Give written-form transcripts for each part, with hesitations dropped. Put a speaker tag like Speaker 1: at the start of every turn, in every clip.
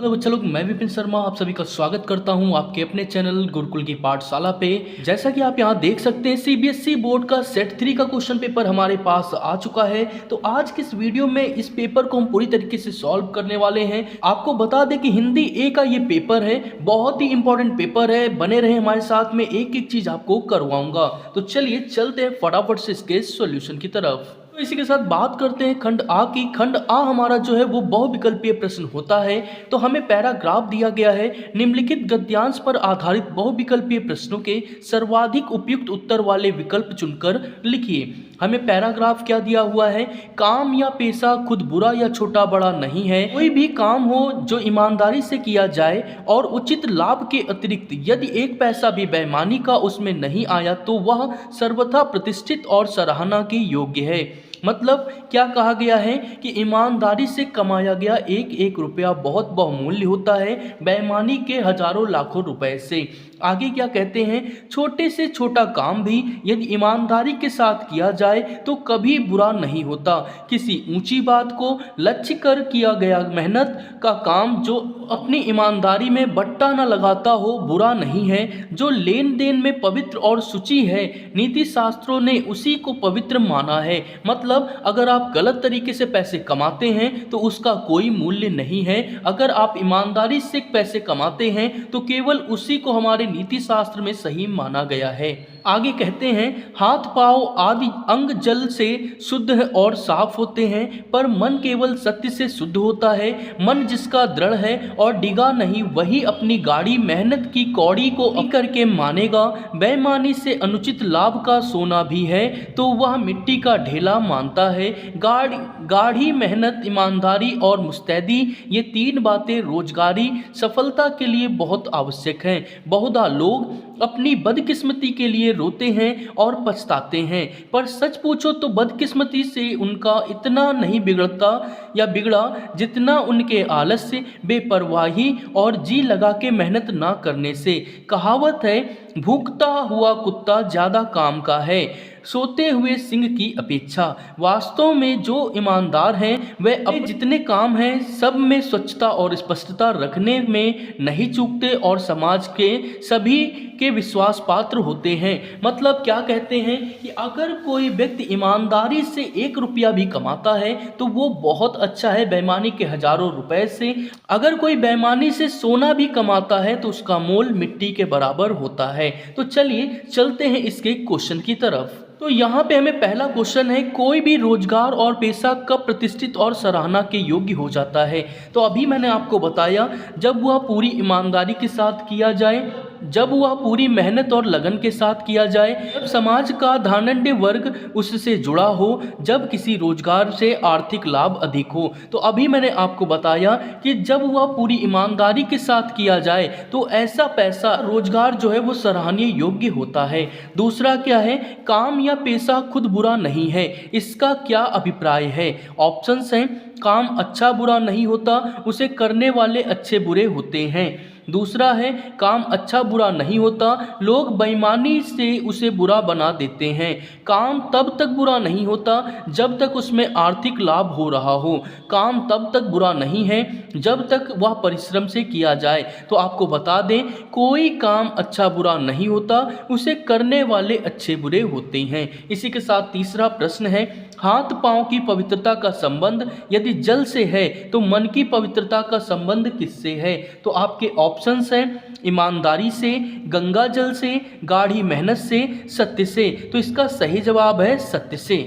Speaker 1: Hello बच्चा लोग, मैं विपिन शर्मा आप सभी का स्वागत करता हूं आपके अपने चैनल गुरुकुल की पाठशाला पे। जैसा कि आप यहां देख सकते हैं, सीबीएसई बोर्ड का सेट 3 का क्वेश्चन पेपर हमारे पास आ चुका है। तो आज की इस वीडियो में इस पेपर को हम पूरी तरीके से सॉल्व करने वाले हैं। आपको बता दें कि हिंदी ए का ये पेपर है, बहुत ही इंपॉर्टेंट पेपर है। बने रहे हमारे साथ में, एक एक चीज आपको करवाऊंगा। तो चलिए चलते हैं फटाफट से इसके सॉल्यूशन की तरफ। तो इसी के साथ बात करते हैं खंड आ की। खंड आ हमारा जो है वो बहुविकल्पीय प्रश्न होता है। तो हमें पैराग्राफ दिया गया है, निम्नलिखित गद्यांश पर आधारित बहुविकल्पीय प्रश्नों के सर्वाधिक उपयुक्त उत्तर वाले विकल्प चुनकर लिखिए। हमें पैराग्राफ क्या दिया हुआ है, काम या पेशा खुद बुरा या छोटा बड़ा नहीं है। कोई भी काम हो जो ईमानदारी से किया जाए और उचित लाभ के अतिरिक्त यदि एक पैसा भी बेईमानी का उसमें नहीं आया तो वह सर्वथा प्रतिष्ठित और सराहना के योग्य है। मतलब क्या कहा गया है कि ईमानदारी से कमाया गया एक एक रुपया बहुत बहुमूल्य होता है, बेईमानी के हजारों लाखों रुपए से। आगे क्या कहते हैं, छोटे से छोटा काम भी यदि ईमानदारी के साथ किया जाए तो कभी बुरा नहीं होता। किसी ऊंची बात को लक्ष्य कर किया गया मेहनत का काम जो अपनी ईमानदारी में बट्टा न लगाता हो बुरा नहीं है। जो लेन देन में पवित्र और शुचि है, नीति शास्त्रों ने उसी को पवित्र माना है। मतलब अगर आप गलत तरीके से पैसे कमाते हैं तो उसका कोई मूल्य नहीं है। अगर आप ईमानदारी से पैसे कमाते हैं तो केवल उसी को हमारे नीति शास्त्र में सही माना गया है। आगे कहते हैं, हाथ पांव आदि अंग जल से शुद्ध और साफ होते हैं, पर मन केवल सत्य से शुद्ध होता है। मन जिसका दृढ़ है और डिगा नहीं, वही अपनी गाढ़ी मेहनत की कौड़ी को करके मानेगा। बेईमानी से अनुचित लाभ का सोना भी है तो वह मिट्टी का ढेला मानता है। गाढ़ी मेहनत, ईमानदारी और मुस्तैदी, ये तीन बातें रोजगारी सफलता के लिए बहुत आवश्यक हैं। बहुधा लोग अपनी बदकिस्मती के लिए रोते हैं और पछताते हैं, पर सच पूछो तो बदकिस्मती से उनका इतना नहीं बिगड़ा जितना उनके आलस्य, बेपरवाही और जी लगा के मेहनत ना करने से। कहावत है, भूखता हुआ कुत्ता ज्यादा काम का है सोते हुए सिंह की अपेक्षा। वास्तव में जो ईमानदार हैं वे अपने जितने काम हैं सब में स्वच्छता और स्पष्टता रखने में नहीं चूकते और समाज के सभी के विश्वास पात्र होते हैं। मतलब क्या कहते हैं कि अगर कोई व्यक्ति ईमानदारी से एक रुपया भी कमाता है तो वो बहुत अच्छा है, बेईमानी के हजारों रुपए से। अगर कोई बेईमानी से सोना भी कमाता है तो उसका मोल मिट्टी के बराबर होता है। तो चलिए चलते हैं इसके क्वेश्चन की तरफ। तो यहाँ पे हमें पहला क्वेश्चन है, कोई भी रोजगार और पेशा कब प्रतिष्ठित और सराहना के योग्य हो जाता है। तो अभी मैंने आपको बताया, जब वह पूरी ईमानदारी के साथ किया जाए, जब वह पूरी मेहनत और लगन के साथ किया जाए, जब समाज का धनाढ्य वर्ग उससे जुड़ा हो, जब किसी रोजगार से आर्थिक लाभ अधिक हो। तो अभी मैंने आपको बताया कि जब वह पूरी ईमानदारी के साथ किया जाए तो ऐसा पैसा रोजगार जो है वो सराहनीय योग्य होता है। दूसरा क्या है, काम या पेशा खुद बुरा नहीं है, इसका क्या अभिप्राय है। ऑप्शंस हैं, काम अच्छा बुरा नहीं होता, उसे करने वाले अच्छे बुरे होते हैं। दूसरा है, काम अच्छा बुरा नहीं होता, लोग बेईमानी से उसे बुरा बना देते हैं। काम तब तक बुरा नहीं होता जब तक उसमें आर्थिक लाभ हो रहा हो। काम तब तक बुरा नहीं है जब तक वह परिश्रम से किया जाए। तो आपको बता दें, कोई काम अच्छा बुरा नहीं होता, उसे करने वाले अच्छे बुरे होते हैं। इसी के साथ तीसरा प्रश्न है, हाथ पांव की पवित्रता का संबंध यदि जल से है तो मन की पवित्रता का संबंध किससे है। तो आपके ऑप्शंस हैं, ईमानदारी से, गंगा जल से, गाढ़ी मेहनत से, सत्य से। तो इसका सही जवाब है सत्य से।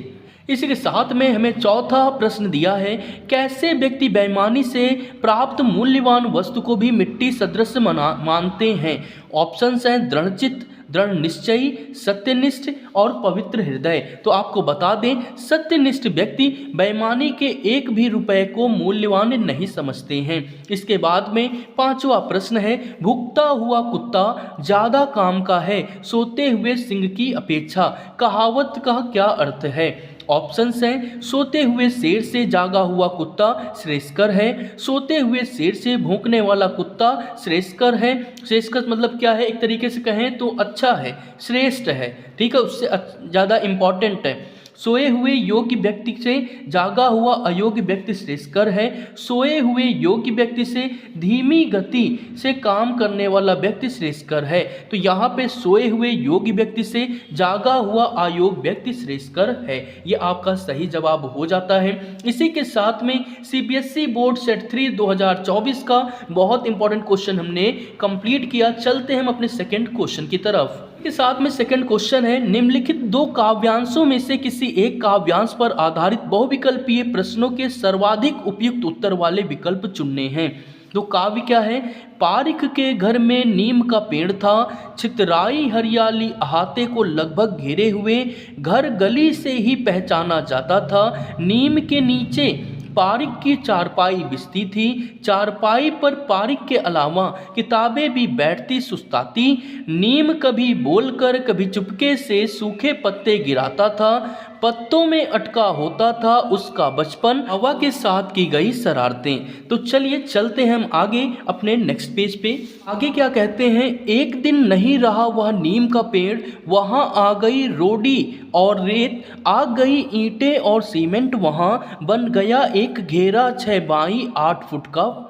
Speaker 1: इसी के साथ में हमें चौथा प्रश्न दिया है, कैसे व्यक्ति बेईमानी से प्राप्त मूल्यवान वस्तु को भी मिट्टी सदृश मानते हैं। ऑप्शंस हैं, दृढ़चित्त, दृढ़ निश्चयी, सत्यनिष्ठ और पवित्र हृदय। तो आपको बता दें, सत्यनिष्ठ व्यक्ति बेईमानी के एक भी रुपए को मूल्यवान नहीं समझते हैं। इसके बाद में पांचवा प्रश्न है, भूखता हुआ कुत्ता ज्यादा काम का है सोते हुए सिंह की अपेक्षा। कहावत का क्या अर्थ है। ऑप्शंस हैं, सोते हुए शेर से जागा हुआ कुत्ता श्रेयस्कर है, सोते हुए शेर से भौंकने वाला कुत्ता श्रेयस्कर है। श्रेयस्कर मतलब क्या है, एक तरीके से कहें तो अच्छा है, श्रेष्ठ है, ठीक है, उससे ज़्यादा इम्पॉर्टेंट है। सोए हुए योग्य व्यक्ति से जागा हुआ अयोग्य व्यक्ति श्रेयस्कर है। सोए हुए योग्य व्यक्ति से धीमी गति से काम करने वाला व्यक्ति श्रेयस्कर है। तो यहाँ पे सोए हुए योग्य व्यक्ति से जागा हुआ अयोग्य व्यक्ति श्रेयस्कर है। ये आपका सही जवाब हो जाता है। इसी के साथ में सीबीएसई बोर्ड सेट 3 2024 का बहुत इंपॉर्टेंट क्वेश्चन हमने कंप्लीट किया। चलते हैं हम अपने सेकंड क्वेश्चन की तरफ। के साथ में सेकंड क्वेश्चन है, निम्नलिखित दो काव्यांशों में से किसी एक काव्यांश पर आधारित बहुविकल्पीय प्रश्नों के सर्वाधिक उपयुक्त उत्तर वाले विकल्प चुनने हैं। तो काव्य क्या है? पारिक के घर में नीम का पेड़ था, छितराई हरियाली अहाते को लगभग घेरे हुए, घर गली से ही पहचाना जाता था, नीम के नीचे पारिक की चारपाई बिछती थी, चारपाई पर पारिक के अलावा किताबें भी बैठती सुस्ताती, नीम कभी बोलकर कभी चुपके से सूखे पत्ते गिराता था, पत्तों में अटका होता था उसका बचपन, हवा के साथ की गई शरारतें। तो चलिए चलते हैं हम आगे अपने नेक्स्ट पेज पे। आगे क्या कहते हैं, एक दिन नहीं रहा वह नीम का पेड़, वहां आ गई रोडी और रेत, आ गई ईंटें और सीमेंट, वहां बन गया एक घेरा 6 बाई 8 फुट का,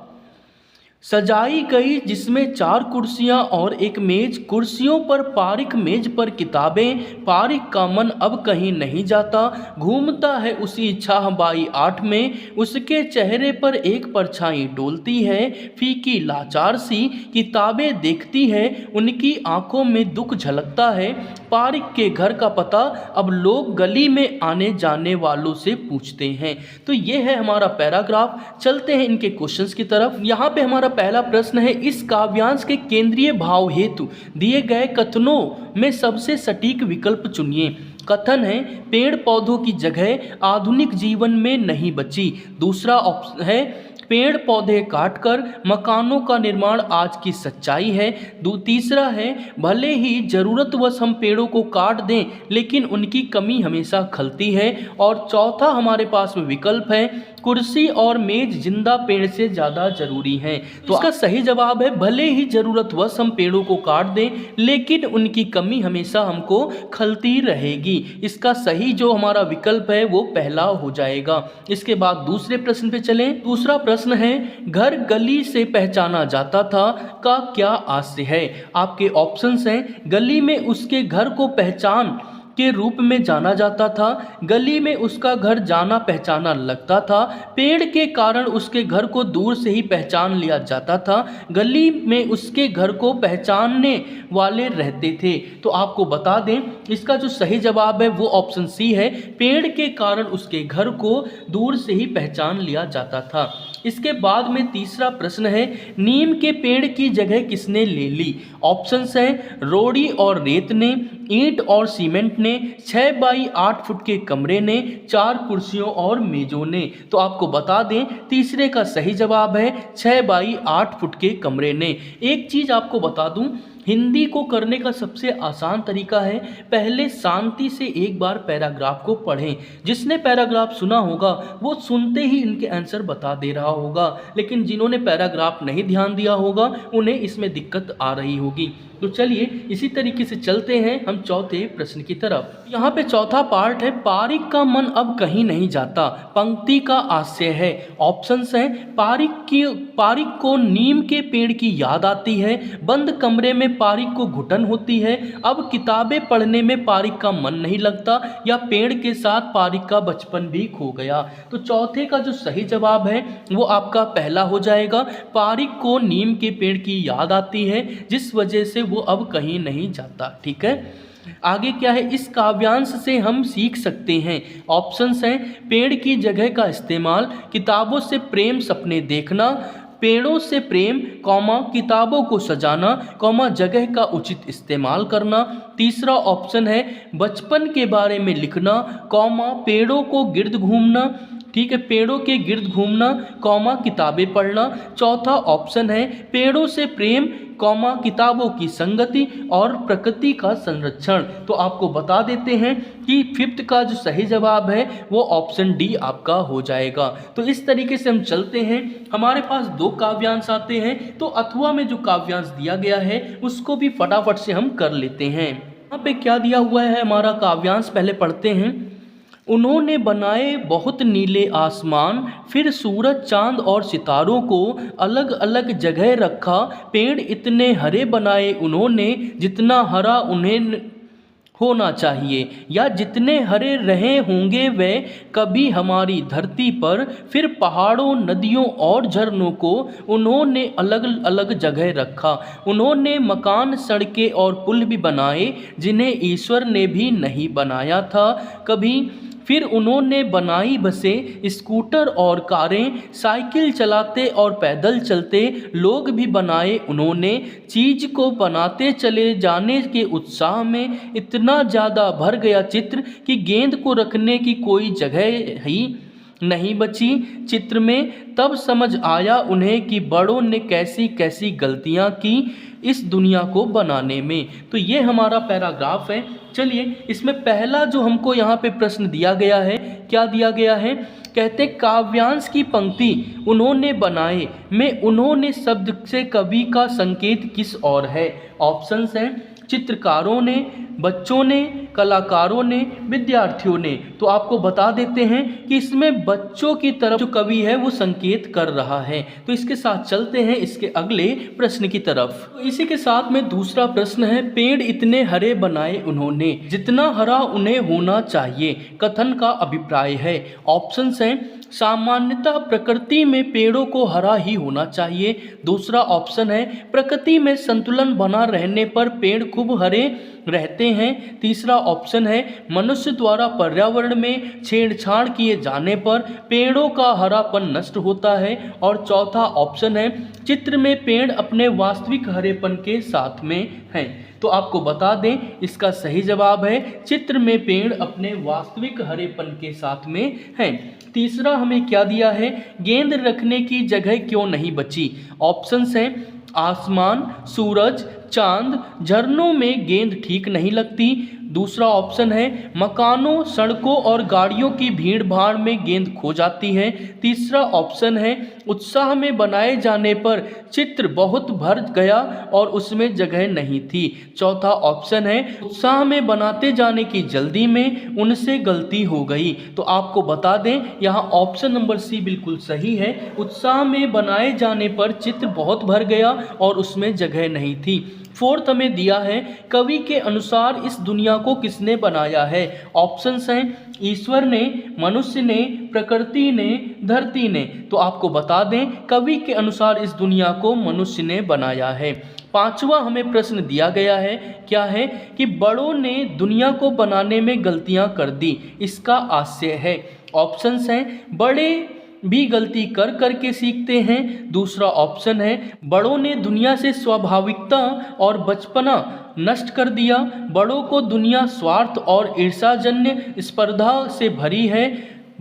Speaker 1: सजाई गई जिसमें 4 कुर्सियां और एक मेज, कुर्सियों पर पारिक, मेज पर किताबें, पारिक का मन अब कहीं नहीं जाता, घूमता है उसी 6 बाई 8 में, उसके चेहरे पर एक परछाई डोलती है, फीकी लाचार सी किताबें देखती है, उनकी आंखों में दुख झलकता है, पारिक के घर का पता अब लोग गली में आने जाने वालों से पूछते हैं। तो ये है हमारा पैराग्राफ। चलते हैं इनके क्वेश्चंस की तरफ। यहाँ पे हमारा पहला प्रश्न है, इस काव्यांश के केंद्रीय भाव हेतु दिए गए कथनों में सबसे सटीक विकल्प चुनिए। कथन है, पेड़ पौधों की जगह आधुनिक जीवन में नहीं बची। दूसरा ऑप्शन है, पेड़ पौधे काटकर मकानों का निर्माण आज की सच्चाई है। तीसरा है, भले ही ज़रूरतवश हम पेड़ों को काट दें लेकिन उनकी कमी हमेशा खलती है। और चौथा हमारे पास में विकल्प है, कुर्सी और मेज जिंदा पेड़ से ज़्यादा जरूरी है। तो इसका सही जवाब है, भले ही ज़रूरतवश हम पेड़ों को काट दें लेकिन उनकी कमी हमेशा हमको खलती रहेगी। इसका सही जो हमारा विकल्प है वो पहला हो जाएगा। इसके बाद दूसरे प्रश्न पे चलें। दूसरा प्रश्न है, घर गली से पहचाना जाता था का क्या आशय है? आपके ऑप्शंस हैं, गली में उसके घर को पहचान के रूप में जाना जाता था, गली में उसका घर जाना पहचाना लगता था, पेड़ के कारण उसके घर को दूर से ही पहचान लिया जाता था, गली में उसके घर को पहचानने वाले रहते थे। तो आपको बता दें इसका जो सही जवाब है वो ऑप्शन सी है, पेड़ के कारण उसके घर को दूर से ही पहचान लिया जाता था। इसके बाद में तीसरा प्रश्न है, नीम के पेड़ की जगह किसने ले ली? ऑप्शंस हैं, रोड़ी और रेत ने, ईंट और सीमेंट ने, 6 बाई 8 फुट के कमरे ने, 4 कुर्सियों और मेजों ने। तो आपको बता दें तीसरे का सही जवाब है 6 बाई 8 फुट के कमरे ने। एक चीज़ आपको बता दूं, हिंदी को करने का सबसे आसान तरीका है, पहले शांति से एक बार पैराग्राफ को पढ़ें। जिसने पैराग्राफ सुना होगा वो सुनते ही इनके आंसर बता दे रहा होगा, लेकिन जिन्होंने पैराग्राफ नहीं ध्यान दिया होगा उन्हें इसमें दिक्कत आ रही होगी। तो चलिए इसी तरीके से चलते हैं हम चौथे प्रश्न की तरफ। यहाँ पे चौथा पार्ट है, पारिक का मन अब कहीं नहीं जाता, पंक्ति का आशय है। ऑप्शंस हैं, पारिक को नीम के पेड़ की याद आती है, बंद कमरे में पारिक को घुटन होती है, अब किताबें पढ़ने में पारिक का मन नहीं लगता, या पेड़ के साथ पारिक का बचपन भी खो गया। तो चौथे का जो सही जवाब है वो आपका पहला हो जाएगा, पारिक को नीम के पेड़ की याद आती है जिस वजह से वो अब कहीं नहीं जाता। ठीक है, आगे क्या है, इस काव्यांश से हम सीख सकते हैं। ऑप्शंस हैं, पेड़ की जगह का इस्तेमाल, किताबों से प्रेम सपने देखना, पेड़ों से प्रेम, किताबों को सजाना, जगह का उचित इस्तेमाल करना। तीसरा ऑप्शन है, बचपन के बारे में लिखना, पेड़ों को गिर्द घूमना, ठीक है, पेड़ों के गिर्द घूमना, किताबें पढ़ना। चौथा ऑप्शन है, पेड़ों से प्रेम, किताबों की संगति और प्रकृति का संरक्षण। तो आपको बता देते हैं कि फिफ्थ का जो सही जवाब है वो ऑप्शन डी आपका हो जाएगा। तो इस तरीके से हम चलते हैं, हमारे पास 2 काव्यांश आते हैं, तो अथवा में जो काव्यांश दिया गया है उसको भी फटाफट से हम कर लेते हैं। यहाँ पे क्या दिया हुआ है हमारा काव्यांश, पहले पढ़ते हैं। उन्होंने बनाए बहुत नीले आसमान, फिर सूरज चांद और सितारों को अलग अलग जगह रखा। पेड़ इतने हरे बनाए उन्होंने जितना हरा उन्हें होना चाहिए, या जितने हरे रहे होंगे वे कभी हमारी धरती पर। फिर पहाड़ों, नदियों और झरनों को उन्होंने अलग अलग जगह रखा। उन्होंने मकान, सड़कें और पुल भी बनाए जिन्हें ईश्वर ने भी नहीं बनाया था कभी। फिर उन्होंने बनाई बसें, स्कूटर और कारें, साइकिल चलाते और पैदल चलते लोग भी बनाए उन्होंने। चीज़ को बनाते चले जाने के उत्साह में इतना ज़्यादा भर गया चित्र कि गेंद को रखने की कोई जगह ही नहीं बची चित्र में। तब समझ आया उन्हें कि बड़ों ने कैसी कैसी गलतियाँ की इस दुनिया को बनाने में। तो ये हमारा पैराग्राफ है। चलिए, इसमें पहला जो हमको यहाँ पे प्रश्न दिया गया है, क्या दिया गया है? कहते काव्यांश की पंक्ति उन्होंने बनाए में उन्होंने शब्द से कवि का संकेत किस ओर है? ऑप्शंस हैं चित्रकारों ने, बच्चों ने, कलाकारों ने, विद्यार्थियों ने। तो आपको बता देते हैं कि इसमें बच्चों की तरफ जो कवि है वो संकेत कर रहा है। तो इसके साथ चलते हैं इसके अगले प्रश्न की तरफ। इसी के साथ में दूसरा प्रश्न है, पेड़ इतने हरे बनाए उन्होंने जितना हरा उन्हें होना चाहिए, कथन का अभिप्राय है। ऑप्शंस हैं सामान्यतः प्रकृति में पेड़ों को हरा ही होना चाहिए। दूसरा ऑप्शन है प्रकृति में संतुलन बना रहने पर पेड़ खूब हरे रहते हैं। तीसरा ऑप्शन है मनुष्य द्वारा पर्यावरण में छेड़छाड़ किए जाने पर पेड़ों का हरापन नष्ट होता है। और चौथा ऑप्शन है चित्र में पेड़ अपने वास्तविक हरेपन के साथ में हैं। तो आपको बता दें इसका सही जवाब है चित्र में पेड़ अपने वास्तविक हरेपन के साथ में हैं। तीसरा हमें क्या दिया है, गेंद रखने की जगह क्यों नहीं बची? ऑप्शंस हैं आसमान, सूरज, चांद, झरनों में गेंद ठीक नहीं लगती। दूसरा ऑप्शन है मकानों, सड़कों और गाड़ियों की भीड़ भाड़ में गेंद खो जाती है। तीसरा ऑप्शन है उत्साह में बनाए जाने पर चित्र बहुत भर गया और उसमें जगह नहीं थी। चौथा ऑप्शन है उत्साह में बनाते जाने की जल्दी में उनसे गलती हो गई। तो आपको बता दें यहाँ ऑप्शन नंबर सी बिल्कुल सही है। उत्साह में बनाए जाने पर चित्र बहुत भर गया और उसमें जगह नहीं थी। फोर्थ हमें दिया है कवि के अनुसार इस दुनिया को किसने बनाया है? ऑप्शंस हैं ईश्वर ने, मनुष्य ने, प्रकृति ने, धरती ने। तो आपको बता दें कवि के अनुसार इस दुनिया को मनुष्य ने बनाया है। पांचवा हमें प्रश्न दिया गया है, क्या है कि बड़ों ने दुनिया को बनाने में गलतियां कर दी, इसका आशय है। ऑप्शंस हैं बड़े भी गलती कर करके सीखते हैं। दूसरा ऑप्शन है बड़ों ने दुनिया से स्वाभाविकता और बचपना नष्ट कर दिया। बड़ों को दुनिया स्वार्थ और ईर्ष्याजन्य स्पर्धा से भरी है।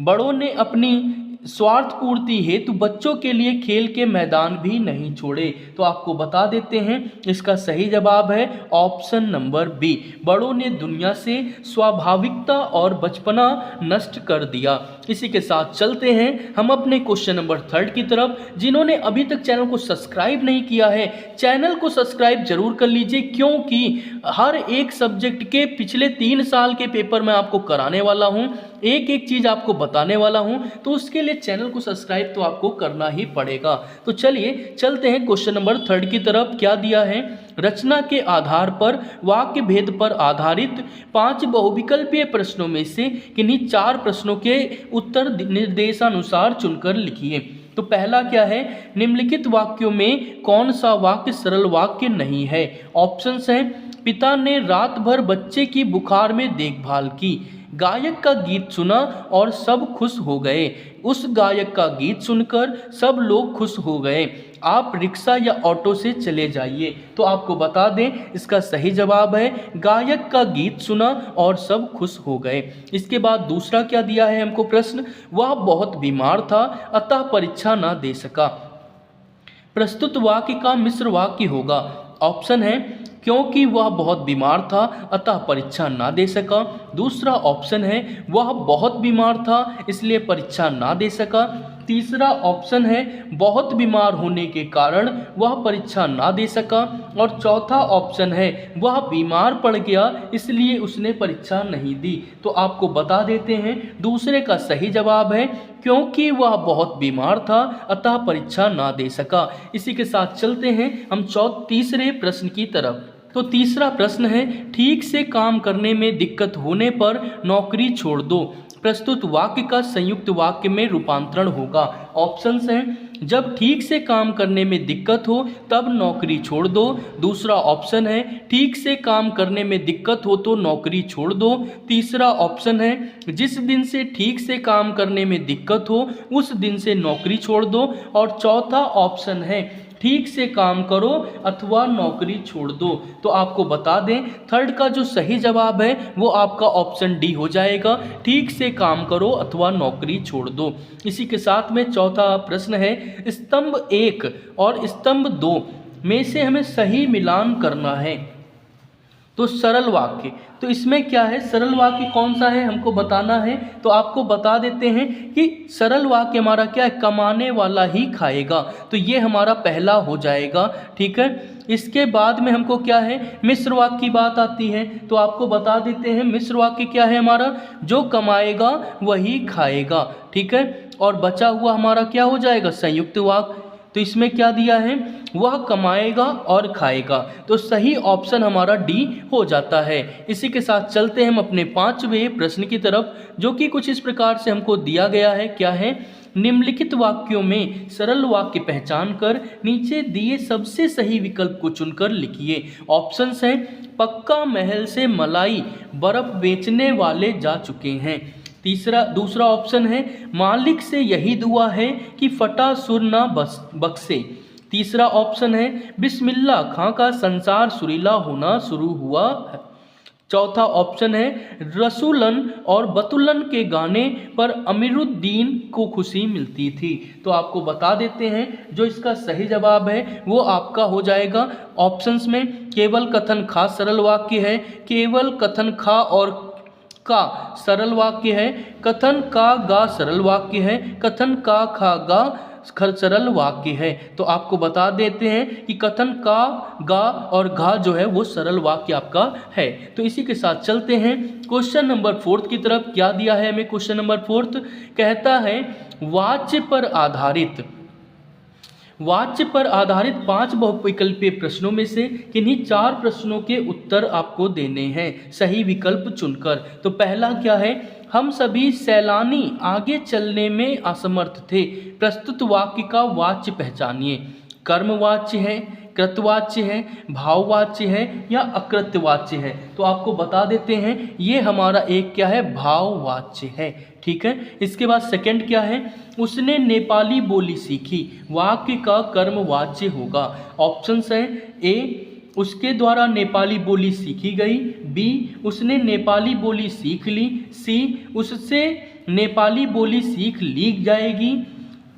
Speaker 1: बड़ों ने अपनी स्वार्थ पूर्ति हेतु बच्चों के लिए खेल के मैदान भी नहीं छोड़े। तो आपको बता देते हैं इसका सही जवाब है ऑप्शन नंबर बी, बड़ों ने दुनिया से स्वाभाविकता और बचपना नष्ट कर दिया। इसी के साथ चलते हैं हम अपने क्वेश्चन नंबर 3 की तरफ। जिन्होंने अभी तक चैनल को सब्सक्राइब नहीं किया है, चैनल को सब्सक्राइब जरूर कर लीजिए, क्योंकि हर एक सब्जेक्ट के पिछले 3 साल के पेपर मैं आपको कराने वाला हूं, एक एक चीज़ आपको बताने वाला हूं। तो उसके लिए चैनल को सब्सक्राइब तो आपको करना ही पड़ेगा। तो चलिए चलते हैं क्वेश्चन नंबर 3 की तरफ। क्या दिया है, रचना के आधार पर वाक्य भेद पर आधारित 5 बहुविकल्पीय प्रश्नों में से किन्हीं 4 प्रश्नों के उत्तर निर्देशानुसार चुनकर लिखिए। तो पहला क्या है, निम्नलिखित वाक्यों में कौन सा वाक्य सरल वाक्य नहीं है? ऑप्शंस हैं पिता ने रात भर बच्चे की बुखार में देखभाल की, गायक का गीत सुना और सब खुश हो गए, उस गायक का गीत सुनकर सब लोग खुश हो गए, आप रिक्शा या ऑटो से चले जाइए। तो आपको बता दें इसका सही जवाब है गायक का गीत सुना और सब खुश हो गए। इसके बाद दूसरा क्या दिया है हमको प्रश्न, वह बहुत बीमार था अतः परीक्षा ना दे सका। प्रस्तुत वाक्य का मिश्र वाक्य होगा। ऑप्शन है क्योंकि वह बहुत बीमार था अतः परीक्षा ना दे सका। दूसरा ऑप्शन है वह बहुत बीमार था इसलिए परीक्षा ना दे सका। तीसरा ऑप्शन है बहुत बीमार होने के कारण वह परीक्षा ना दे सका, और चौथा ऑप्शन है वह बीमार पड़ गया इसलिए उसने परीक्षा नहीं दी। तो आपको बता देते हैं दूसरे का सही जवाब है क्योंकि वह बहुत बीमार था अतः परीक्षा ना दे सका। इसी के साथ चलते हैं हम तीसरे प्रश्न की तरफ। तो तीसरा प्रश्न है ठीक से काम करने में दिक्कत होने पर नौकरी छोड़ दो। प्रस्तुत वाक्य का संयुक्त वाक्य में रूपांतरण होगा। ऑप्शंस हैं जब ठीक से काम करने में दिक्कत हो तब नौकरी छोड़ दो। दूसरा ऑप्शन है ठीक से काम करने में दिक्कत हो तो नौकरी छोड़ दो। तीसरा ऑप्शन है जिस दिन से ठीक से काम करने में दिक्कत हो उस दिन से नौकरी छोड़ दो। और चौथा ऑप्शन है ठीक से काम करो अथवा नौकरी छोड़ दो। तो आपको बता दें थर्ड का जो सही जवाब है वो आपका ऑप्शन डी हो जाएगा, ठीक से काम करो अथवा नौकरी छोड़ दो। इसी के साथ में चौथा प्रश्न है स्तंभ 1 और स्तंभ 2 में से हमें सही मिलान करना है। तो सरल वाक्य, तो इसमें क्या है, सरल वाक्य कौन सा है हमको बताना है। तो आपको बता देते हैं कि सरल वाक्य हमारा क्या है, कमाने वाला ही खाएगा। तो ये हमारा पहला हो जाएगा, ठीक है। इसके बाद में हमको क्या है, मिश्र वाक्य की बात आती है। तो आपको बता देते हैं मिश्र वाक्य क्या है हमारा, जो कमाएगा वही खाएगा, ठीक है। और बचा हुआ हमारा क्या हो जाएगा, संयुक्त वाक्य। तो इसमें क्या दिया है, वह कमाएगा और खाएगा। तो सही ऑप्शन हमारा डी हो जाता है। इसी के साथ चलते हैं हम अपने 5वें प्रश्न की तरफ, जो कि कुछ इस प्रकार से हमको दिया गया है। क्या है, निम्नलिखित वाक्यों में सरल वाक्य पहचान कर नीचे दिए सबसे सही विकल्प को चुनकर लिखिए। ऑप्शंस हैं पक्का महल से मलाई बर्फ बेचने वाले जा चुके हैं। दूसरा ऑप्शन है मालिक से यही दुआ है कि फटा सुर ना बख्शे। तीसरा ऑप्शन है बिस्मिल्लाह खां का संसार सुरीला होना शुरू हुआ है। चौथा ऑप्शन है रसूलन और बतुलन के गाने पर अमीरुद्दीन को खुशी मिलती थी। तो आपको बता देते हैं जो इसका सही जवाब है वो आपका हो जाएगा ऑप्शंस में केवल कथन खा सरल वाक्य है, केवल कथन खा और का सरल वाक्य है, कथन का गा सरल वाक्य है, कथन का खा गा सरल वाक्य है। तो आपको बता देते हैं कि कथन का गा और घा जो है वो सरल वाक्य आपका है। तो इसी के साथ चलते हैं क्वेश्चन नंबर 4 की तरफ। क्या दिया है हमें क्वेश्चन नंबर 4, कहता है वाच्य पर आधारित 5 बहुविकल्पीय प्रश्नों में से किन्हीं 4 प्रश्नों के उत्तर आपको देने हैं सही विकल्प चुनकर। तो पहला क्या है, हम सभी सैलानी आगे चलने में असमर्थ थे। प्रस्तुत वाक्य का वाच्य पहचानिए। कर्मवाच्य है, कृतवाच्य है, भाववाच्य है या अकृतवाच्य है। तो आपको बता देते हैं ये हमारा एक क्या है, भाववाच्य है, ठीक है। इसके बाद सेकंड क्या है, उसने नेपाली बोली सीखी। वाक्य का कर्मवाच्य होगा। ऑप्शंस हैं ए उसके द्वारा नेपाली बोली सीखी गई, बी उसने नेपाली बोली सीख ली, सी उससे नेपाली बोली सीख ली जाएगी,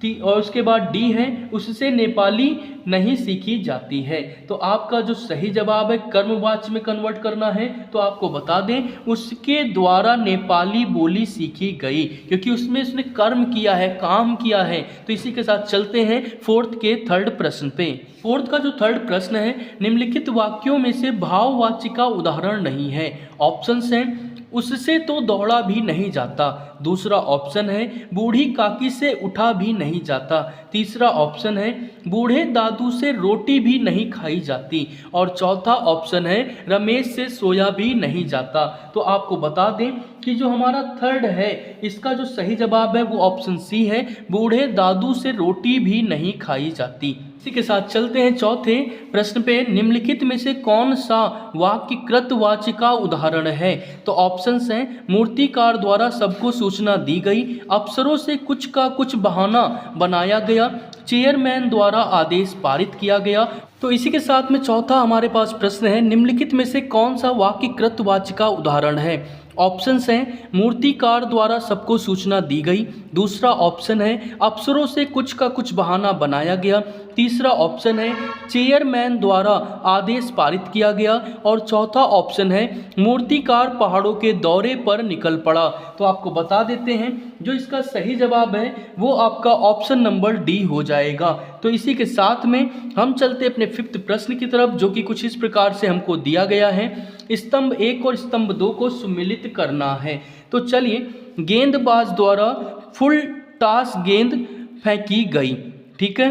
Speaker 1: और उसके बाद डी है उससे नेपाली नहीं सीखी जाती है। तो आपका जो सही जवाब है कर्मवाच्य में कन्वर्ट करना है। तो आपको बता दें उसके द्वारा नेपाली बोली सीखी गई, क्योंकि उसमें उसने कर्म किया है, काम किया है। तो इसी के साथ चलते हैं 4th के 3rd प्रश्न पे। 4th का जो 3rd प्रश्न है, निम्नलिखित वाक्यों में से भाववाच्य का उदाहरण नहीं है। ऑप्शंस हैं उससे तो दौड़ा भी नहीं जाता। दूसरा ऑप्शन है बूढ़ी काकी से उठा भी नहीं जाता। तीसरा ऑप्शन है बूढ़े दादू से रोटी भी नहीं खाई जाती। और चौथा ऑप्शन है रमेश से सोया भी नहीं जाता। तो आपको बता दें कि जो हमारा 3rd है इसका जो सही जवाब है वो ऑप्शन सी है, बूढ़े दादू से रोटी भी नहीं खाई जाती। इसी के साथ चलते हैं 4थे प्रश्न पे। निम्नलिखित में से कौन सा वाक्य कृतवाच्य का उदाहरण है। तो ऑप्शंस हैं मूर्तिकार द्वारा सबको सूचना दी गई, अफसरों से कुछ का कुछ बहाना बनाया गया, चेयरमैन द्वारा आदेश पारित किया गया। तो इसी के साथ में चौथा हमारे पास प्रश्न है, निम्नलिखित में से कौन सा वाक्य कृतवाच्य का उदाहरण है। ऑप्शंस हैं मूर्तिकार द्वारा सबको सूचना दी गई। दूसरा ऑप्शन है अफसरों से कुछ का कुछ बहाना बनाया गया। तीसरा ऑप्शन है चेयरमैन द्वारा आदेश पारित किया गया। और चौथा ऑप्शन है मूर्तिकार पहाड़ों के दौरे पर निकल पड़ा। तो आपको बता देते हैं जो इसका सही जवाब है वो आपका ऑप्शन नंबर डी हो जाएगा। तो इसी के साथ में हम चलते अपने 5th प्रश्न की तरफ, जो कि कुछ इस प्रकार से हमको दिया गया है। स्तंभ 1 और स्तंभ 2 को सम्मिलित करना है। तो चलिए, गेंदबाज द्वारा फुल टॉस गेंद फेंकी गई, ठीक है।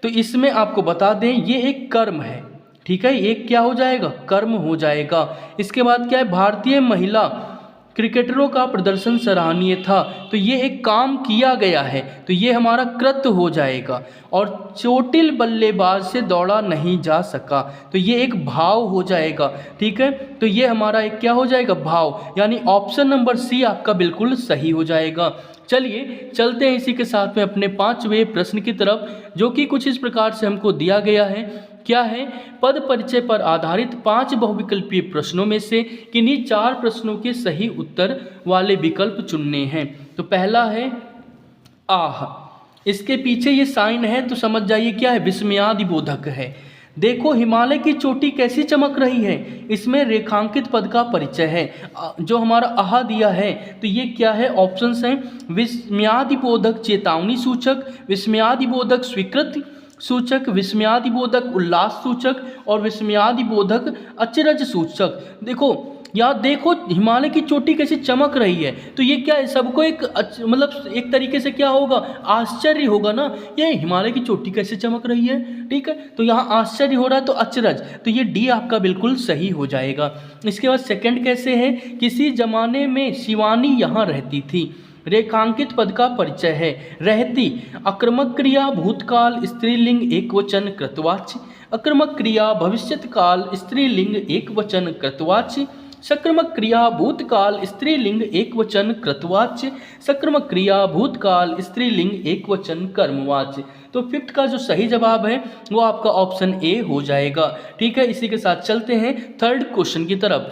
Speaker 1: तो इसमें आपको बता दें ये एक कर्म है, ठीक है, एक क्या हो जाएगा, कर्म हो जाएगा। इसके बाद क्या है, भारतीय महिला क्रिकेटरों का प्रदर्शन सराहनीय था, तो ये एक काम किया गया है, तो ये हमारा कृत्य हो जाएगा। और चोटिल बल्लेबाज से दौड़ा नहीं जा सका, तो ये एक भाव हो जाएगा, ठीक है। तो ये हमारा एक क्या हो जाएगा, भाव, यानी ऑप्शन नंबर सी आपका बिल्कुल सही हो जाएगा। चलिए चलते हैं इसी के साथ में अपने 5वें प्रश्न की तरफ, जो कि कुछ इस प्रकार से हमको दिया गया है। क्या है, पद परिचय पर आधारित 5 बहुविकल्पीय प्रश्नों में से किन्हीं 4 प्रश्नों के सही उत्तर वाले विकल्प चुनने हैं। तो पहला है आह, इसके पीछे ये साइन है तो समझ जाइए क्या है, विस्मयादिबोधक है। देखो हिमालय की चोटी कैसी चमक रही है, इसमें रेखांकित पद का परिचय है। जो हमारा आह दिया है तो ये क्या है, ऑप्शंस हैं विस्मयादिबोधक चेतावनी सूचक, विस्मयादिबोधक स्वीकृति सूचक, विस्मयादिबोधक उल्लास सूचक और विस्मयादिबोधक अचरज सूचक। देखो यहाँ देखो हिमालय की चोटी कैसी चमक रही है, तो ये क्या है, सबको एक मतलब एक तरीके से क्या होगा, आश्चर्य होगा ना, ये हिमालय की चोटी कैसे चमक रही है, ठीक है। तो यहाँ आश्चर्य हो रहा है तो अचरज, तो ये डी आपका बिल्कुल सही हो जाएगा। इसके बाद सेकंड कैसे है, किसी जमाने में शिवानी यहाँ रहती थी, रेखांकित पद का परिचय है। रहती आक्रमक क्रिया भूतकाल स्त्रीलिंग एकवचन कृतवाच्य, आक्रमक क्रिया भविष्यत्काल स्त्रीलिंग एकवचन कृतवाच्य, सक्रामक क्रिया भूतकाल स्त्रीलिंग एकवचन कृतवाच्य, सक्रामक क्रिया भूतकाल स्त्रीलिंग एकवचन कर्मवाच्य। तो 5th का जो सही जवाब है वो आपका ऑप्शन ए हो जाएगा, ठीक है। इसी के साथ चलते हैं 3rd क्वेश्चन की तरफ।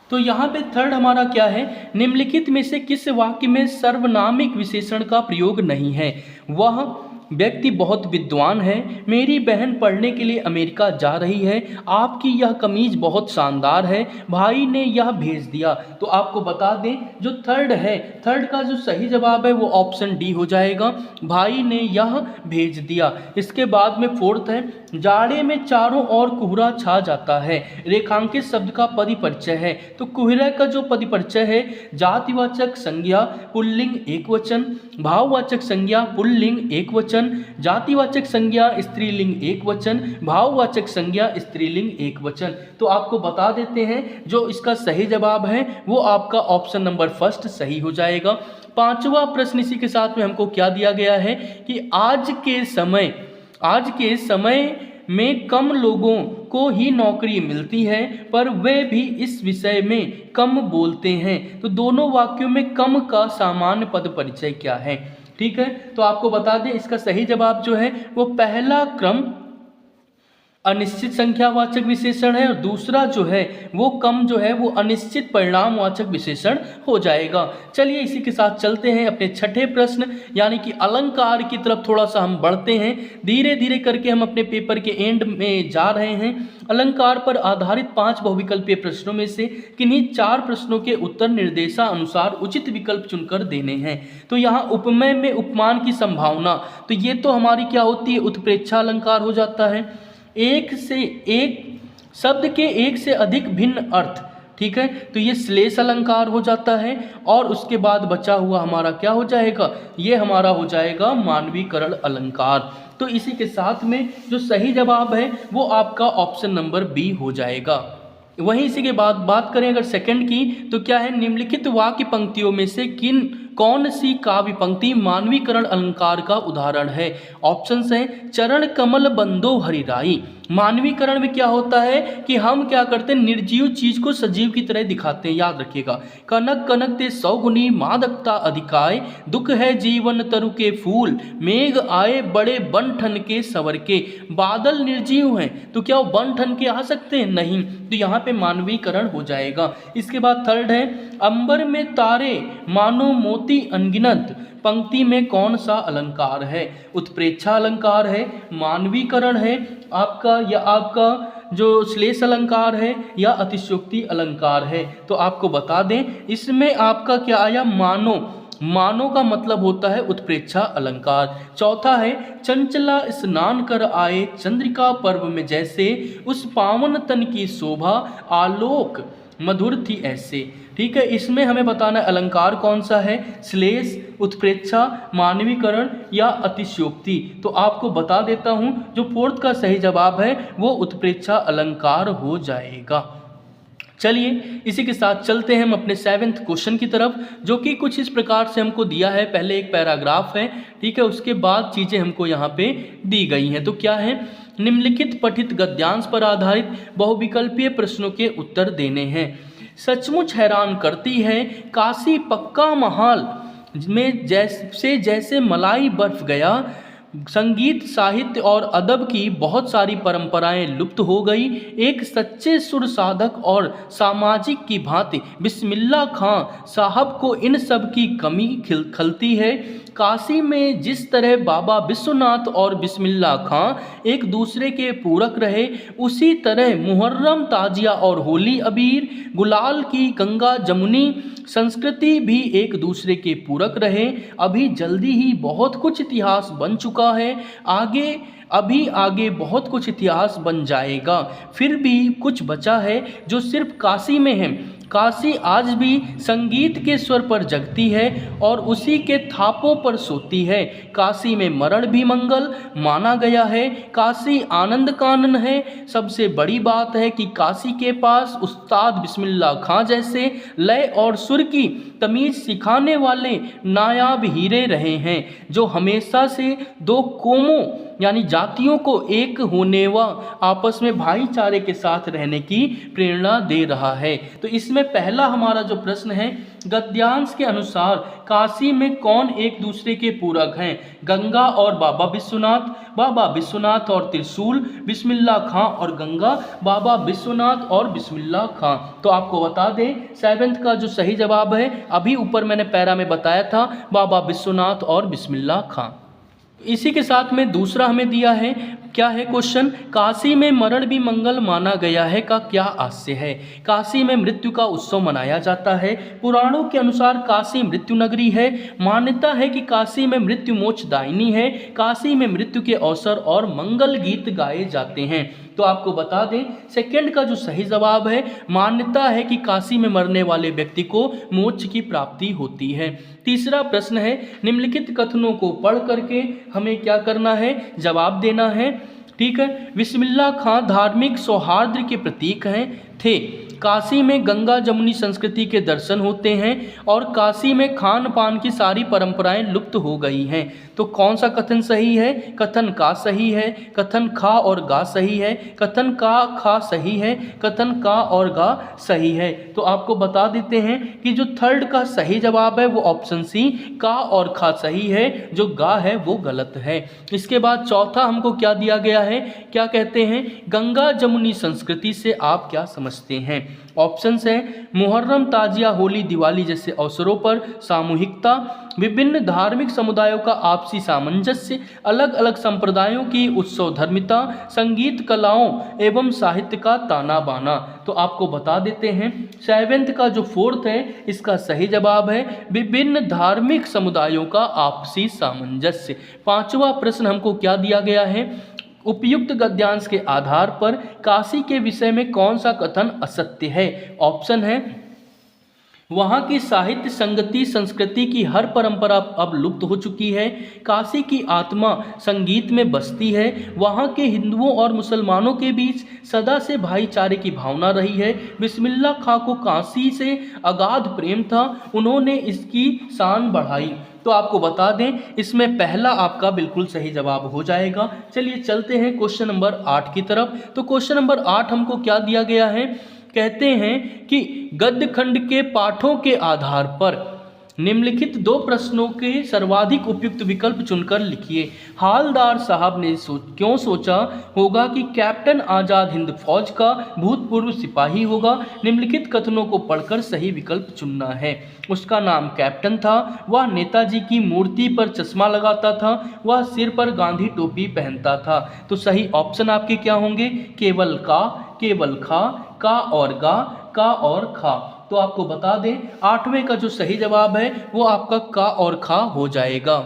Speaker 1: तो यहाँ पे 3rd हमारा क्या है, निम्नलिखित में से किस वाक्य में सर्वनामिक विशेषण का प्रयोग नहीं है। वह व्यक्ति बहुत विद्वान है, मेरी बहन पढ़ने के लिए अमेरिका जा रही है, आपकी यह कमीज बहुत शानदार है, भाई ने यह भेज दिया। तो आपको बता दें जो 3rd है, 3rd का जो सही जवाब है वो ऑप्शन डी हो जाएगा, भाई ने यह भेज दिया। इसके बाद में 4th है, जाड़े में चारों ओर कोहरा छा जाता है, रेखांकित शब्द का पदपरिचय है। तो कोहरे का जो पदपरिचय है, जातिवाचक संज्ञा पुल्लिंग एकवचन, भाववाचक संज्ञा पुल्लिंग एकवचन, जातिवाचक संज्ञा स्त्रीलिंग एकवचन, भाववाचक संज्ञा स्त्रीलिंग एकवचन। तो आपको बता देते हैं जो इसका सही जवाब है वो आपका ऑप्शन नंबर 1 सही हो जाएगा। 5वां प्रश्न इसी के साथ में हमको क्या दिया गया है कि आज के समय में कम लोगों को ही नौकरी मिलती है, पर वे भी इस विषय में कम बोलते हैं। तो दोनों वाक्यों में कम का सामान्य पद परिचय क्या है, ठीक है। तो आपको बता दें इसका सही जवाब जो है वो पहला क्रम अनिश्चित संख्यावाचक विशेषण है और दूसरा जो है वो कम जो है वो अनिश्चित परिणामवाचक विशेषण हो जाएगा। चलिए इसी के साथ चलते हैं अपने 6ठे प्रश्न यानी कि अलंकार की तरफ थोड़ा सा हम बढ़ते हैं। धीरे धीरे करके हम अपने पेपर के एंड में जा रहे हैं। अलंकार पर आधारित 5 बहुविकल्पीय प्रश्नों में से किन्हीं 4 प्रश्नों के उत्तर निर्देशानुसार उचित विकल्प चुनकर देने हैं। तो यहाँ उपमेय में उपमान की संभावना, तो ये तो हमारी क्या होती है, उत्प्रेक्षा अलंकार हो जाता है। एक से एक शब्द के एक से अधिक भिन्न अर्थ, ठीक है, तो ये श्लेष अलंकार हो जाता है। और उसके बाद बचा हुआ हमारा क्या हो जाएगा, ये हमारा हो जाएगा मानवीकरण अलंकार। तो इसी के साथ में जो सही जवाब है वो आपका ऑप्शन नंबर बी हो जाएगा। वहीं इसी के बाद बात करें अगर सेकंड की, तो क्या है, निम्नलिखित वाक्य पंक्तियों में से कौन सी काव्य पंक्ति मानवीकरण अलंकार का उदाहरण है। ऑप्शंस हैं चरण कमल बंदो हरिराई। मानवीकरण में क्या होता है कि हम क्या करते हैं, निर्जीव चीज को सजीव की तरह दिखाते हैं, याद रखिएगा। कनक कनक ते सौगुनी मादकता अधिकाय, दुख है जीवन तरु के फूल, मेघ आए बड़े बन ठन के सवर के। बादल निर्जीव हैं तो क्या वो बन ठन के आ सकते हैं, नहीं, तो यहाँ पे मानवीकरण हो जाएगा। इसके बाद थर्ड है अंबर में तारे मानो मोती अनगिनत। पंक्ति में कौन सा अलंकार है, उत्प्रेक्षा अलंकार है, मानवीकरण है आपका, या आपका जो श्लेष अलंकार है, या अतिशयोक्ति अलंकार है। तो आपको बता दें इसमें आपका क्या आया, मानो, मानो का मतलब होता है उत्प्रेक्षा अलंकार। चौथा है चंचला स्नान कर आए चंद्रिका पर्व में जैसे, उस पावन तन की शोभा आलोक मधुर थी ऐसे। ठीक है, इसमें हमें बताना है अलंकार कौन सा है, श्लेष, उत्प्रेक्षा, मानवीकरण या अतिशयोक्ति। तो आपको बता देता हूं, जो फोर्थ का सही जवाब है वो उत्प्रेक्षा अलंकार हो जाएगा। चलिए इसी के साथ चलते हैं हम अपने 7वें क्वेश्चन की तरफ, जो कि कुछ इस प्रकार से हमको दिया है। पहले एक पैराग्राफ है, ठीक है, उसके बाद चीज़ें हमको यहाँ पे दी गई हैं। तो क्या है, निम्नलिखित पठित गद्यांश पर आधारित बहुविकल्पीय प्रश्नों के उत्तर देने हैं। सचमुच हैरान करती है काशी पक्का महाल में जैसे मलाई बर्फ गया, संगीत, साहित्य और अदब की बहुत सारी परंपराएं लुप्त हो गई। एक सच्चे सुर साधक और सामाजिक की भांति बिस्मिल्लाह खां साहब को इन सब की कमी खलती है। काशी में जिस तरह बाबा विश्वनाथ और बिस्मिल्लाह खां एक दूसरे के पूरक रहे, उसी तरह मुहर्रम, ताजिया और होली अबीर, गुलाल की गंगा जमुनी संस्कृति भी एक दूसरे के पूरक रहे। अभी जल्दी ही बहुत कुछ इतिहास बन चुका है, अभी आगे बहुत कुछ इतिहास बन जाएगा। फिर भी कुछ बचा है जो सिर्फ काशी में है। काशी आज भी संगीत के स्वर पर जगती है और उसी के थापों पर सोती है। काशी में मरण भी मंगल माना गया है। काशी आनंद कानन है। सबसे बड़ी बात है कि काशी के पास उस्ताद बिस्मिल्लाह खां जैसे लय और सुर की तमीज सिखाने वाले नायाब हीरे रहे हैं, जो हमेशा से दो कौमों यानी जातियों को एक होने व आपस में भाईचारे के साथ रहने की प्रेरणा दे रहा है। तो इसमें पहला हमारा जो प्रश्न है, गद्यांश के अनुसार काशी में कौन एक दूसरे के पूरक हैं? गंगा और बाबा विश्वनाथ, बाबा विश्वनाथ और त्रिशूल, बिस्मिल्लाह खां और गंगा, बाबा विश्वनाथ और बिस्मिल्लाह खां। तो आपको बता दें 7वें का जो सही जवाब है, अभी ऊपर मैंने पैरा में बताया था, बाबा विश्वनाथ और बिस्मिल्लाह खां। इसी के साथ में दूसरा हमें दिया है, क्या है क्वेश्चन, काशी में मरण भी मंगल माना गया है का क्या आशय है? काशी में मृत्यु का उत्सव मनाया जाता है। पुराणों के अनुसार काशी मृत्यु नगरी है। मान्यता है कि काशी में मृत्यु मोक्षदायिनी है। काशी में मृत्यु के अवसर और मंगल गीत गाए जाते हैं। तो आपको बता दें 2nd का जो सही जवाब है, मान्यता है कि काशी में मरने वाले व्यक्ति को मोक्ष की प्राप्ति होती है। तीसरा प्रश्न है, निम्नलिखित कथनों को पढ़ करके हमें क्या करना है, जवाब देना है। ठीक है, बिस्मिल्लाह खां धार्मिक सौहार्द के प्रतीक थे। काशी में गंगा जमुनी संस्कृति के दर्शन होते हैं और काशी में खान पान की सारी परंपराएं लुप्त हो गई हैं। तो कौन सा कथन सही है? कथन का सही है, कथन खा और गा सही है, कथन का खा सही है, कथन का और गा सही है। तो आपको बता देते हैं कि जो 3rd का सही जवाब है वो ऑप्शन सी, का और खा सही है, जो गा है वो गलत है। इसके बाद चौथा हमको क्या दिया गया है, क्या कहते हैं, गंगा जमुनी संस्कृति से आप क्या समझते हैं? ऑप्शंस हैं, मुहर्रम, ताजिया, होली, दिवाली जैसे अवसरों पर सामूहिकता, विभिन्न धार्मिक समुदायों का आपसी सामंजस्य, अलग अलग संप्रदायों की उत्सव धर्मिता, संगीत, कलाओं एवं साहित्य का ताना बाना। तो आपको बता देते हैं 7th का जो 4th है, इसका सही जवाब है विभिन्न धार्मिक समुदायों का आपसी सामंजस्य। 5वां प्रश्न हमको क्या दिया गया है, उपयुक्त गद्यांश के आधार पर काशी के विषय में कौन सा कथन असत्य है? ऑप्शन है, वहाँ की साहित्य संगति संस्कृति की हर परंपरा अब लुप्त हो चुकी है। काशी की आत्मा संगीत में बसती है। वहाँ के हिंदुओं और मुसलमानों के बीच सदा से भाईचारे की भावना रही है। बिस्मिल्लाह खां को काशी से अगाध प्रेम था, उन्होंने इसकी शान बढ़ाई। तो आपको बता दें इसमें पहला आपका बिल्कुल सही जवाब हो जाएगा। चलिए चलते हैं क्वेश्चन नंबर 8 की तरफ। तो क्वेश्चन नंबर 8 हमको क्या दिया गया है, कहते हैं कि गद्य खंड के पाठों के आधार पर निम्नलिखित 2 प्रश्नों के सर्वाधिक उपयुक्त विकल्प चुनकर लिखिए। हालदार साहब ने क्यों सोचा होगा कि कैप्टन आज़ाद हिंद फौज का भूतपूर्व सिपाही होगा? निम्नलिखित कथनों को पढ़कर सही विकल्प चुनना है। उसका नाम कैप्टन था, वह नेताजी की मूर्ति पर चश्मा लगाता था, वह सिर पर गांधी टोपी पहनता था। तो सही ऑप्शन आपके क्या होंगे, केवल का, केवल खा, का और गा, का और खा। तो आपको बता दें 8वें का जो सही जवाब है वो आपका का और खा हो जाएगा।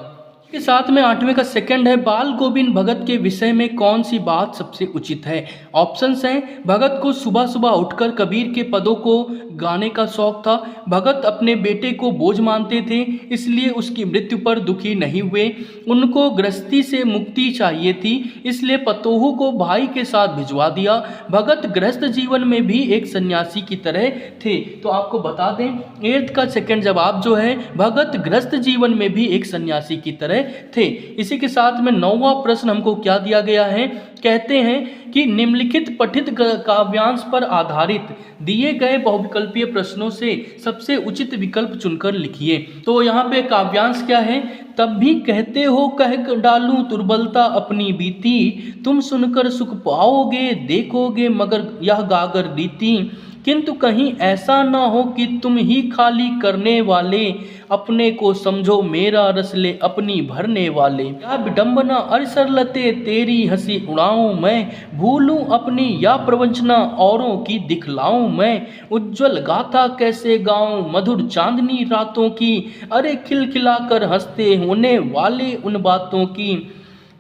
Speaker 1: के साथ में 8वें का सेकंड है, बाल गोविंद भगत के विषय में कौन सी बात सबसे उचित है। ऑप्शंस हैं, भगत को सुबह सुबह उठकर कबीर के पदों को गाने का शौक था, भगत अपने बेटे को बोझ मानते थे इसलिए उसकी मृत्यु पर दुखी नहीं हुए, उनको गृहस्थी से मुक्ति चाहिए थी इसलिए पतोहू को भाई के साथ भिजवा दिया, भगत गृहस्थ जीवन में भी एक सन्यासी की तरह थे। तो आपको बता दें 8th का सेकंड जवाब जो है, भगत गृहस्थ जीवन में भी एक सन्यासी की तरह थे। इसी के साथ में 9वां प्रश्न हमको क्या दिया गया है, कहते हैं कि निम्नलिखित पठित काव्यांश पर आधारित दिए गए बहुविकल्पीय प्रश्नों से सबसे उचित विकल्प चुनकर लिखिए। तो यहाँ पे काव्यांश क्या है, तब भी कहते हो कह डालूं दुर्बलता अपनी बीती, तुम सुनकर सुख पाओगे देखोगे मगर यह गागर रीति, किंतु कहीं ऐसा ना हो कि तुम ही खाली करने वाले, अपने को समझो मेरा रस ले अपनी भरने वाले, या विडंबना अरसरलते तेरी हंसी उड़ाऊं मैं, भूलूं अपनी या प्रवंचना औरों की दिखलाऊं मैं, उज्जवल गाथा कैसे गाऊं मधुर चांदनी रातों की, अरे खिलखिला कर हंसते होने वाले उन बातों की,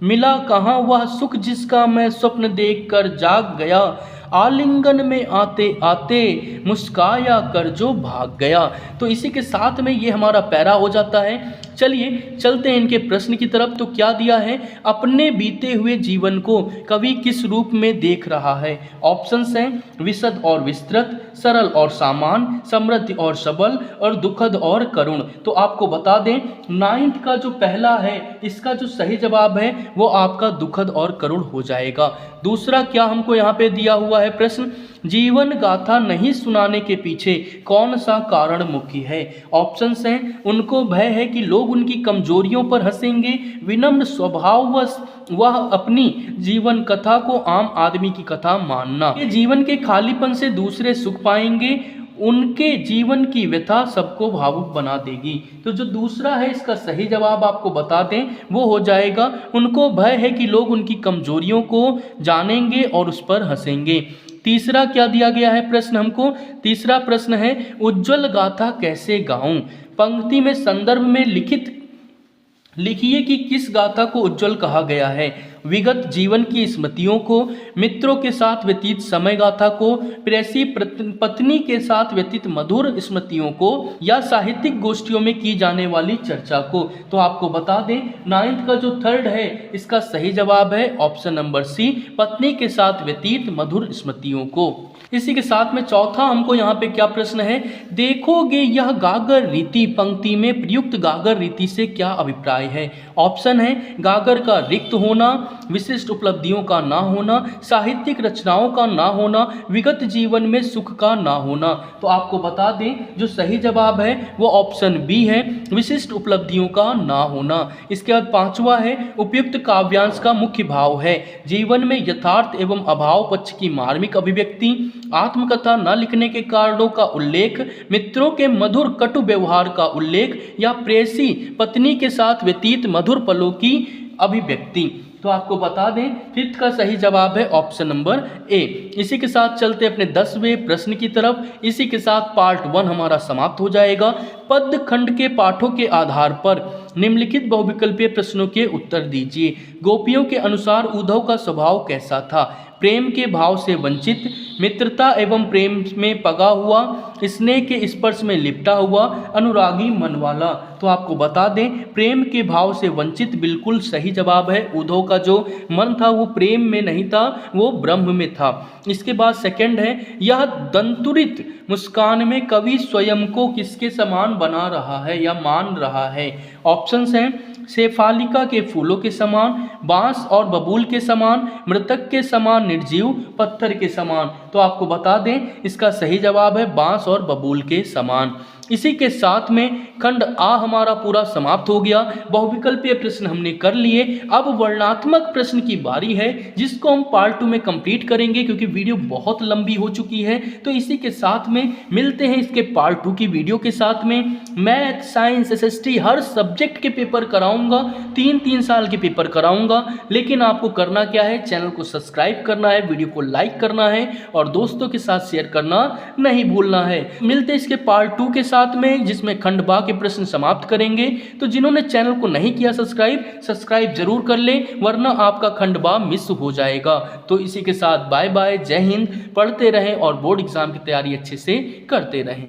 Speaker 1: मिला कहाँ वह सुख जिसका मैं स्वप्न देख कर जाग गया, आलिंगन में आते आते मुस्काया कर जो भाग गया। तो इसी के साथ में ये हमारा पैरा हो जाता है। चलिए चलते हैं इनके प्रश्न की तरफ। तो क्या दिया है, अपने बीते हुए जीवन को कवि किस रूप में देख रहा है। ऑप्शंस हैं, विशद और विस्तृत, सरल और सामान्य, समृद्ध और सबल, और दुखद और करुण। तो आपको बता दें 9th का जो पहला है इसका जो सही जवाब है वो आपका दुखद और करुण हो जाएगा। दूसरा क्या हमको यहाँ पे दिया हुआ है प्रश्न, जीवन गाथा नहीं सुनाने के पीछे कौन सा कारण मुख्य है। ऑप्शंस हैं, उनको भय है कि लोग उनकी कमजोरियों पर हंसेंगे, विनम्र स्वभाववश वह अपनी जीवन कथा को आम आदमी की कथा मानना, ये जीवन के खालीपन से दूसरे सुख पाएंगे, उनके जीवन की व्यथा सबको भावुक बना देगी। तो जो दूसरा है इसका सही जवाब आपको बता दें वो हो जाएगा, उनको भय है कि लोग उनकी कमजोरियों को जानेंगे और उस पर हंसेंगे। तीसरा क्या दिया गया है प्रश्न हमको, तीसरा प्रश्न है उज्जवल गाथा कैसे गाऊं। पंक्ति में संदर्भ में लिखिए कि किस गाथा को उज्जवल कहा गया है। विगत जीवन की स्मृतियों को, मित्रों के साथ व्यतीत समय गाथा को, प्रेसी पत्नी के साथ व्यतीत मधुर स्मृतियों को, या साहित्यिक गोष्ठियों में की जाने वाली चर्चा को। तो आपको बता दें 9th का जो थर्ड है इसका सही जवाब है ऑप्शन नंबर सी, पत्नी के साथ व्यतीत मधुर स्मृतियों को। इसी के साथ में चौथा हमको यहाँ पे क्या प्रश्न है, देखोगे यह गागर रीति, पंक्ति में प्रयुक्त गागर रीति से क्या अभिप्राय है। ऑप्शन है, गागर का रिक्त होना, विशिष्ट उपलब्धियों का ना होना, साहित्यिक रचनाओं का ना होना, विगत जीवन में सुख का ना होना। तो आपको बता दें जो सही जवाब है वो ऑप्शन बी है, विशिष्ट उपलब्धियों का ना होना। इसके बाद पांचवा है, उपयुक्त काव्यांश का मुख्य भाव है जीवन में यथार्थ एवं अभाव पक्ष की मार्मिक अभिव्यक्ति, आत्मकथा न लिखने के कारणों का उल्लेख, मित्रों के मधुर कटु व्यवहार का उल्लेख, या प्रेसी पत्नी के साथ व्यतीत मधुर पलों की अभिव्यक्ति। तो आपको बता दें 5th का सही जवाब है ऑप्शन नंबर ए। इसी के साथ चलते अपने 10वें प्रश्न की तरफ। इसी के साथ पार्ट 1 हमारा समाप्त हो जाएगा। पद्य खंड के पाठों के आधार पर निम्नलिखित बहुविकल्पीय प्रश्नों के उत्तर दीजिए। गोपियों के अनुसार उद्धव का स्वभाव कैसा था। प्रेम के भाव से वंचित, मित्रता एवं प्रेम में पगा हुआ, स्नेह के स्पर्श में लिपटा हुआ, अनुरागी मन वाला। तो आपको बता दें प्रेम के भाव से वंचित बिल्कुल सही जवाब है। उद्धव का जो मन था वो प्रेम में नहीं था, वो ब्रह्म में था। इसके बाद सेकंड है, यह दंतुरित मुस्कान में कवि स्वयं को किसके समान बना रहा है या मान रहा है। ऑप्शंस हैं, शेफालिका के फूलों के समान, बांस और बबूल के समान, मृतक के समान निर्जीव, पत्थर के समान। तो आपको बता दें इसका सही जवाब है बांस और बबूल के समान। इसी के साथ में खंड आ हमारा पूरा समाप्त हो गया। बहुविकल्पीय प्रश्न हमने कर लिए। अब वर्णनात्मक प्रश्न की बारी है, जिसको हम पार्ट 2 में कंप्लीट करेंगे, क्योंकि वीडियो बहुत लंबी हो चुकी है। तो इसी के साथ में मिलते हैं इसके पार्ट 2 की वीडियो के साथ में। मैथ, साइंस, एसएसटी हर सब्जेक्ट के पेपर कराऊंगा, 3-3 साल के पेपर कराऊंगा। लेकिन आपको करना क्या है, चैनल को सब्सक्राइब करना है, वीडियो को लाइक करना है और दोस्तों के साथ शेयर करना नहीं भूलना है। मिलते हैं इसके पार्ट 2 के साथ में, जिसमें खंड बा के प्रश्न समाप्त करेंगे। तो जिन्होंने चैनल को नहीं किया सब्सक्राइब जरूर कर लें, वरना आपका खंड बा मिस हो जाएगा। तो इसी के साथ बाय बाय, जय हिंद। पढ़ते रहें और बोर्ड एग्जाम की तैयारी अच्छे से करते रहें।